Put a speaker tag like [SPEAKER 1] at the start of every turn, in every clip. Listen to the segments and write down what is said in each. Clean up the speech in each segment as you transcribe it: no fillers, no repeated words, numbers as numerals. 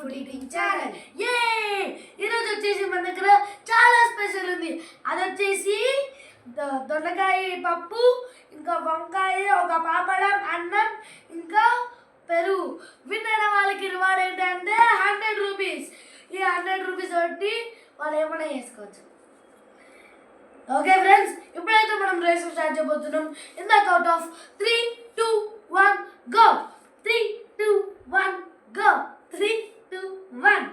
[SPEAKER 1] Food eating channel. ఈరోజు వచ్చేసి మన దగ్గర చాలా స్పెషల్ ఉంది. అది వచ్చేసి దొండకాయ పప్పు, ఇంకా వంకాయ, ఒక పాపడం, అన్నం, ఇంకా పెరుగు. విన్న వాళ్ళకి రివార్డ్ ఏంటంటే 100 రూపీస్. ఈ 100 రూపీస్ బట్టి వాళ్ళు ఏమైనా చేసుకోవచ్చు. ఓకే ఫ్రెండ్స్, ఇప్పుడైతే మనం రేస్ స్టార్ట్ చేయబోతున్నాం. In the count of 3, 2, 1 go. 3, 2, 1 go. 3, 2, 1.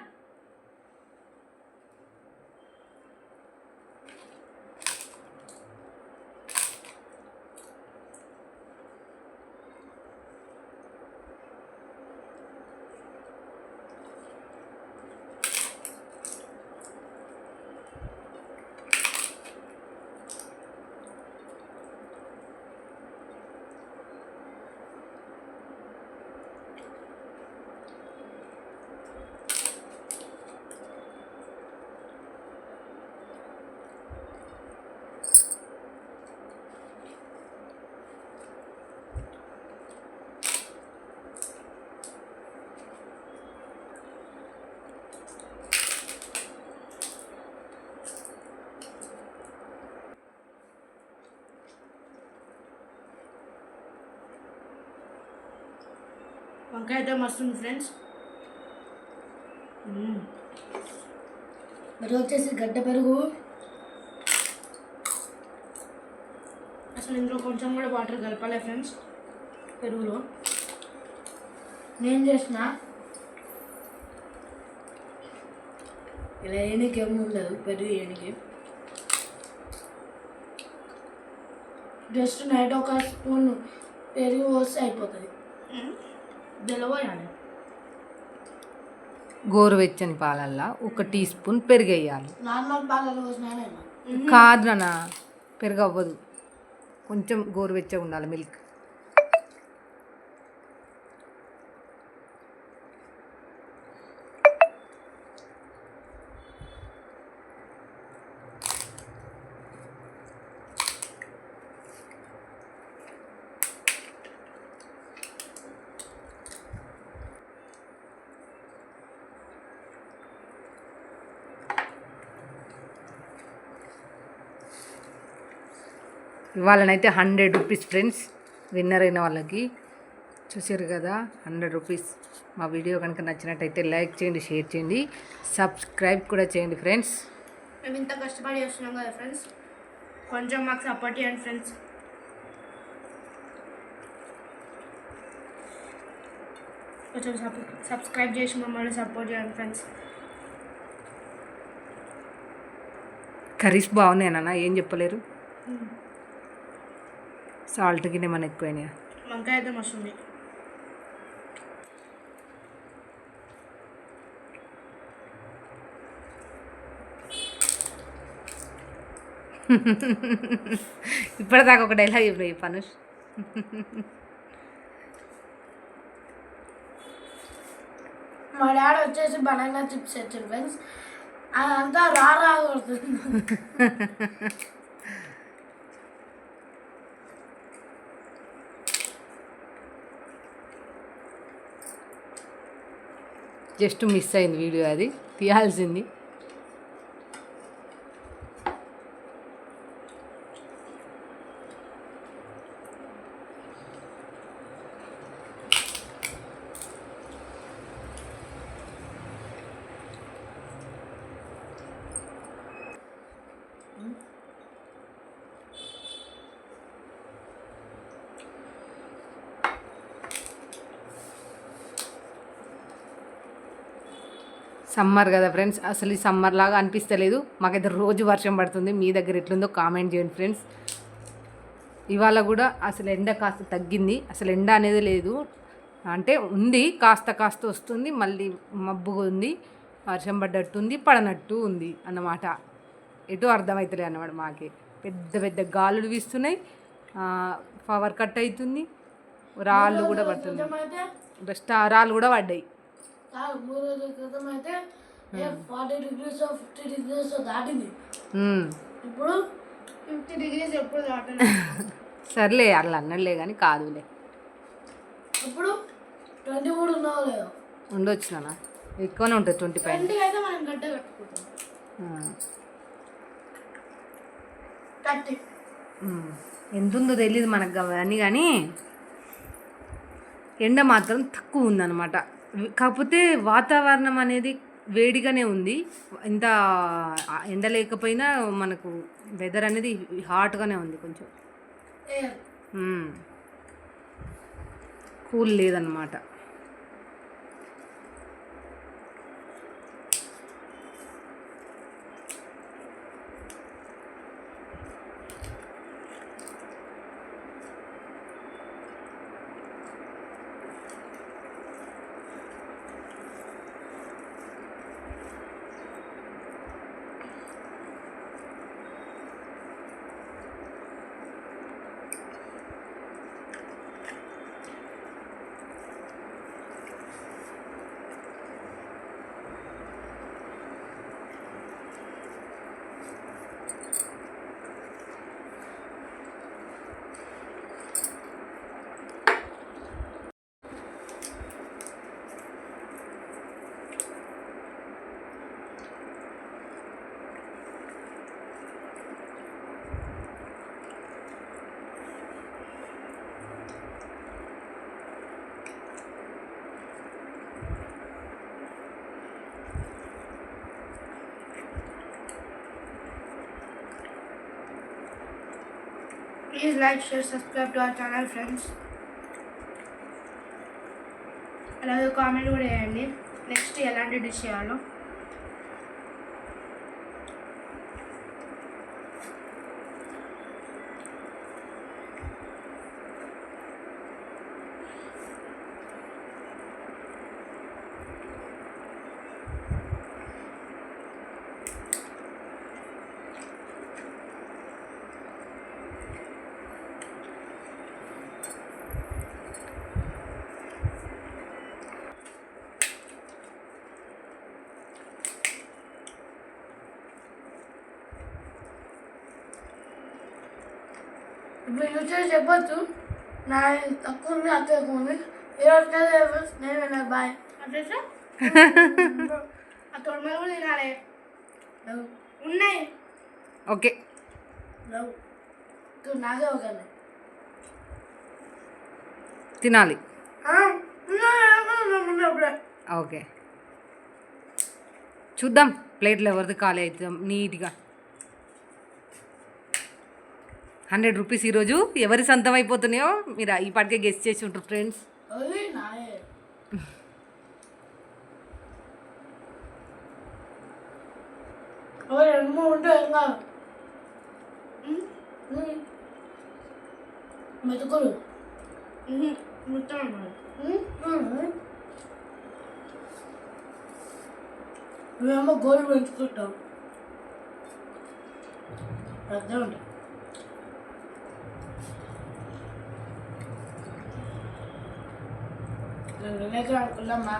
[SPEAKER 1] వంకాయ అయితే మస్తు ఉంది ఫ్రెండ్స్. మరి వచ్చేసి గడ్డ పెరుగు. అసలు ఇందులో కొంచెం కూడా వాటర్ కలపాలి ఫ్రెండ్స్ పెరుగులో. నేను చేసిన ఇలా వేయడానికి ఏమి ఉండదు. పెరుగు వేయడానికి జస్ట్ నైట్ ఒక స్పూన్ పెరుగు పోస్తే అయిపోతుంది.
[SPEAKER 2] గోరువెచ్చని పాలల్లో 1 టీ స్పూన్ పెరుగు వేయాలి.
[SPEAKER 1] నార్మల్ పాలలో
[SPEAKER 2] కాదు నాన్న, పెరుగు అవ్వదు, కొంచెం గోరువెచ్చగా ఉండాలి మిల్క్. ఇవాళనైతే 100 rupees friends. విన్నర్ అయిన వాళ్ళకి చూసారు కదా 100 రూపీస్. మా వీడియో కనుక నచ్చినట్టయితే లైక్ చేయండి, షేర్ చేయండి, సబ్స్క్రైబ్ కూడా చేయండి ఫ్రెండ్స్.
[SPEAKER 1] మేము ఇంత కష్టపడి చేస్తున్నాం కదా ఫ్రెండ్స్, కొంచెం మాకు సపోర్ట్ చేయండి ఫ్రెండ్స్. కొంచెం సబ్స్క్రైబ్ చేసి మమ్మల్ని సపోర్ట్ చేయండి ఫ్రెండ్స్.
[SPEAKER 2] కర్రీస్ బాగున్నాయన్నా, ఏం చెప్పలేరు. సాల్ట్ గిన్నె మన ఎక్కువైనా.
[SPEAKER 1] వంకాయ అయితే మస్తు ఉంది.
[SPEAKER 2] ఇప్పటిదాకా ఒక డైలాగ్ ఇప్పుడు పనుష్.
[SPEAKER 1] మా డాడీ వచ్చేసి బనానా చిప్స్ తెచ్చారు ఫ్రెండ్స్. అదంతా రా కొడుతుంది.
[SPEAKER 2] జస్ట్ మిస్ అయింది వీడియో, అది తీయాల్సింది. సమ్మర్ కదా ఫ్రెండ్స్, అసలు ఈ సమ్మర్ లాగా అనిపిస్తలేదు. మాకైతే రోజు వర్షం పడుతుంది. మీ దగ్గర ఎట్లుందో కామెంట్ చేయండి ఫ్రెండ్స్. ఇవాళ కూడా అసలు ఎండ కాస్త తగ్గింది. అసలు ఎండ అనేది లేదు, అంటే ఉంది, కాస్త కాస్త వస్తుంది, మళ్ళీ మబ్బుగా ఉంది, వర్షం పడ్డట్టుంది, పడనట్టు ఉంది అన్నమాట. ఎటు అర్థమవుతలే అన్నమాట. మాకే పెద్ద పెద్ద గాలులు వీస్తున్నాయి, పవర్ కట్ అవుతుంది, రాళ్ళు కూడా పడుతుంది, రాళ్ళు కూడా పడ్డాయి.
[SPEAKER 1] 3 రోజుల క్రితం అయితే 40 degrees 50 degrees దాటింది. ఇప్పుడు 50 degrees ఎప్పుడు దాటలేదు.
[SPEAKER 2] సర్లే అట్లా అన్నలే కానీ కాదులే.
[SPEAKER 1] ఇప్పుడు 23 ఉన్నావు లేదు
[SPEAKER 2] ఉండొచ్చు నాన్న. ఎక్కువనే ఉంటుంది 20 పైన.
[SPEAKER 1] 20 అయితే మనం గడ్డ కట్టుకుంటాం. 30.
[SPEAKER 2] ఎంత ఉందో తెలియదు మనకు అవన్నీ, కానీ ఎండ మాత్రం తక్కువ ఉందన్నమాట. కాకపోతే వాతావరణం అనేది వేడిగానే ఉంది. ఇంత ఎండ లేకపోయినా మనకు వెదర్ అనేది హాట్గానే ఉంది కొంచెం. కూల్ లేదన్నమాట.
[SPEAKER 1] Please like, share, subscribe to our channel, friends. అలాగే కామెంట్ కూడా చేయండి నెక్స్ట్ ఎలాంటి డిష్ చేయాలో. ఇప్పుడు యూజ్ చేసి చెప్పొచ్చు నా తక్కువ ఉంది అక్క ఎక్కువ ఉంది. ఈరోజు నేను విన్నా బాయ్ అంటే ఆ తొడమలు కూడా తినాలి ఉన్నాయి.
[SPEAKER 2] ఓకే
[SPEAKER 1] నాకే ఒక
[SPEAKER 2] తినాలి.
[SPEAKER 1] అప్పుడే
[SPEAKER 2] ఓకే చూద్దాం ప్లేట్లు ఎవరిది ఖాళీ అవుతాం నీట్గా. 100 రూపీస్ ఈరోజు ఎవరి సొంతం అయిపోతున్నాయో మీరు ఈ పాటికే గెస్ట్ చేసి ఉంటారు ఫ్రెండ్స్.
[SPEAKER 1] మెతుకులు మేమేమో గోలు పెంచుకుంటాం పెద్ద ఉంటాయి. నేను అనుకున్నామ్మా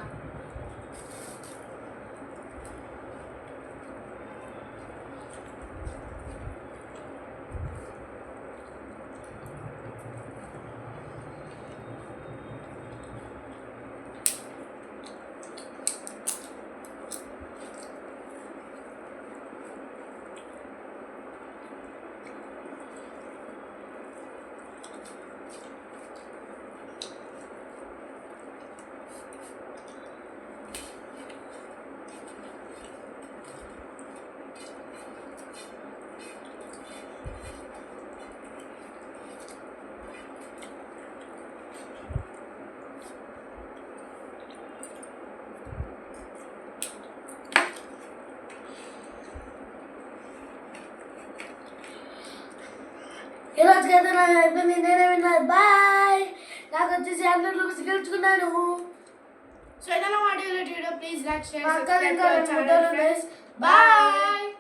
[SPEAKER 1] ఈరోజుకి అయితే నాకు అయిపోయింది. నేనే విన్నాను బాయ్. నాకు వచ్చేసి 100 రూపీస్ గెలుచుకున్నాను. సో ఏదైనా వాటి video please like share subscribe to our channel. Bye.